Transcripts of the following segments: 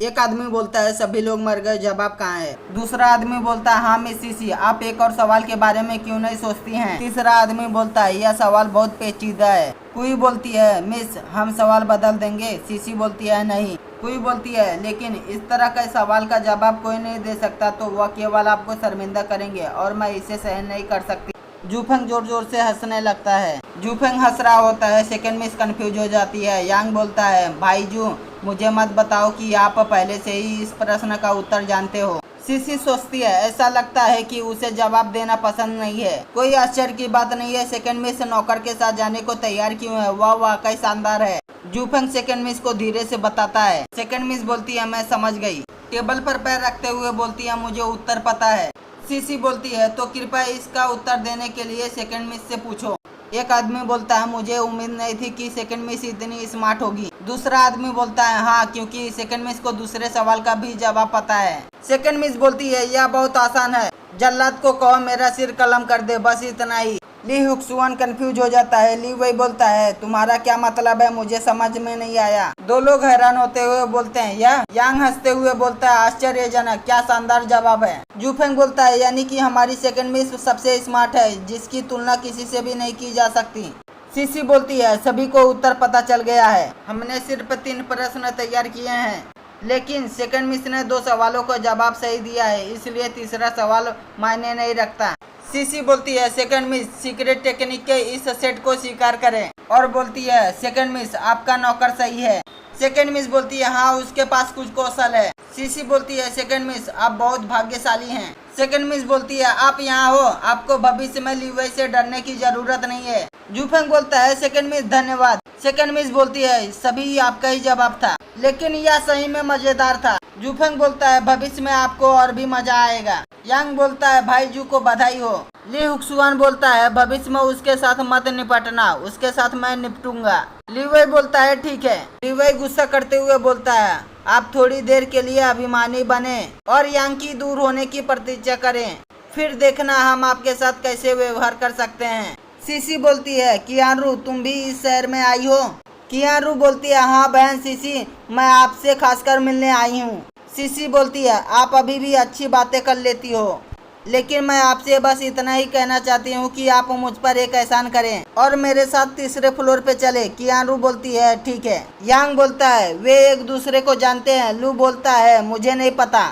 एक आदमी बोलता है सभी लोग मर गए, जवाब कहाँ है। दूसरा आदमी बोलता है हाँ मिस सीसी, आप एक और सवाल के बारे में क्यों नहीं सोचती हैं। तीसरा आदमी बोलता है यह सवाल बहुत पेचीदा है। कोई बोलती है मिस हम सवाल बदल देंगे। सीसी बोलती है नहीं। कोई बोलती है लेकिन इस तरह के सवाल का जवाब कोई नहीं दे सकता तो वह केवल आपको शर्मिंदा करेंगे और मैं इसे सहन नहीं कर सकती। जूफेंग जोर जोर से हंसने लगता है। जूफेंग हंस रहा होता है। सेकंड मिस कंफ्यूज हो जाती है। यांग बोलता है भाई जू मुझे मत बताओ कि आप पहले से ही इस प्रश्न का उत्तर जानते हो। सीसी सोचती है ऐसा लगता है कि उसे जवाब देना पसंद नहीं है। कोई आश्चर्य की बात नहीं है। सेकंड मिस नौकर के साथ जाने को तैयार क्यों है, वह वाकई शानदार है। जूफेंग सेकंड मिस को धीरे से बताता है। सेकंड मिस बोलती है मैं समझ गई। टेबल पर पैर रखते हुए बोलती है मुझे उत्तर पता है। सीसी बोलती है तो कृपया इसका उत्तर देने के लिए सेकंड मिस से पूछो। एक आदमी बोलता है मुझे उम्मीद नहीं थी कि सेकंड मिस इतनी स्मार्ट होगी। दूसरा आदमी बोलता है हाँ क्योंकि सेकंड मिस को दूसरे सवाल का भी जवाब पता है। सेकंड मिस बोलती है यह बहुत आसान है, जल्लाद को कहो मेरा सिर कलम कर दे, बस इतना ही। ली हुक्सुआन कंफ्यूज हो जाता है। ली वही बोलता है तुम्हारा क्या मतलब है, मुझे समझ में नहीं आया। दो लोग हैरान होते हुए बोलते हैं यह। यांग हंसते हुए बोलता है आश्चर्यजनक, क्या शानदार जवाब है। जूफेंग बोलता है यानी कि हमारी सेकंड मिस सबसे स्मार्ट है, जिसकी तुलना किसी से भी नहीं की जा सकती। सीसी बोलती है सभी को उत्तर पता चल गया है, हमने सिर्फ 3 प्रश्न तैयार किए हैं लेकिन सेकंड मिस ने 2 सवालों का जवाब सही दिया है, इसलिए तीसरा सवाल मायने नहीं रखता। सीसी बोलती है सेकंड मिस सीक्रेट टेक्निक के इस सेट को स्वीकार करें और बोलती है सेकंड मिस आपका नौकर सही है। सेकंड मिस बोलती है हाँ उसके पास कुछ कौशल है। सीसी बोलती है सेकंड मिस आप बहुत भाग्यशाली हैं। सेकंड मिस बोलती है आप यहाँ हो, आपको भविष्य में लीवे से डरने की जरूरत नहीं है। जूफेंग बोलता है सेकंड मिस धन्यवाद। सेकंड मिस बोलती है सभी आपका ही जवाब था, लेकिन यह सही में मजेदार था। जूफेंग बोलता है भविष्य में आपको और भी मजा आएगा। यांग बोलता है भाई जू को बधाई हो। ली हुक्सुआन बोलता है भविष्य में उसके साथ मत निपटना, उसके साथ मैं निपटूंगा। लीवे बोलता है ठीक है। लीवे गुस्सा करते हुए बोलता है आप थोड़ी देर के लिए अभिमानी बने और यांग की दूर होने की प्रतीक्षा करें, फिर देखना हम आपके साथ कैसे व्यवहार कर सकते हैं। सीसी बोलती है कियारू तुम भी इस शहर में आई हो। कियारू बोलती है हाँ बहन सीसी मैं आपसे खासकर मिलने आई हूँ। सीसी बोलती है आप अभी भी अच्छी बातें कर लेती हो, लेकिन मैं आपसे बस इतना ही कहना चाहती हूँ कि आप मुझ पर एक एहसान करें और मेरे साथ तीसरे फ्लोर पे चले। कियारू बोलती है ठीक है। यांग बोलता है वे एक दूसरे को जानते हैं। लू बोलता है मुझे नहीं पता।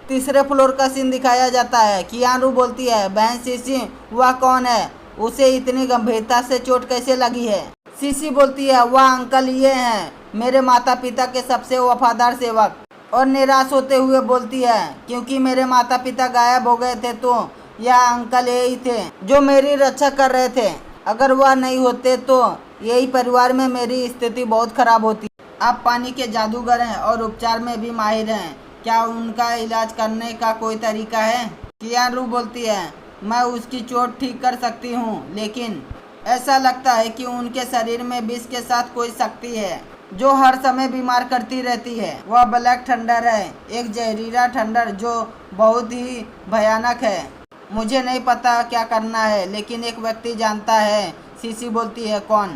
तीसरे फ्लोर का सीन दिखाया जाता है। कियारू बोलती है बहन सीसी वह कौन है, उसे इतनी गंभीरता से चोट कैसे लगी है। सीसी बोलती है वह अंकल ये हैं, मेरे माता पिता के सबसे वफादार सेवक। और निराश होते हुए बोलती है क्योंकि मेरे माता पिता गायब हो गए थे तो यह अंकल यही थे जो मेरी रक्षा कर रहे थे, अगर वह नहीं होते तो यही परिवार में मेरी स्थिति बहुत खराब होती। आप पानी के जादूगर हैं और उपचार में भी माहिर हैं, क्या उनका इलाज करने का कोई तरीका है। कियारू बोलती है मैं उसकी चोट ठीक कर सकती हूँ, लेकिन ऐसा लगता है कि उनके शरीर में विष के साथ कोई शक्ति है जो हर समय बीमार करती रहती है। वह ब्लैक थंडर है, एक जहरीला थंडर जो बहुत ही भयानक है। मुझे नहीं पता क्या करना है, लेकिन एक व्यक्ति जानता है। सीसी बोलती है कौन।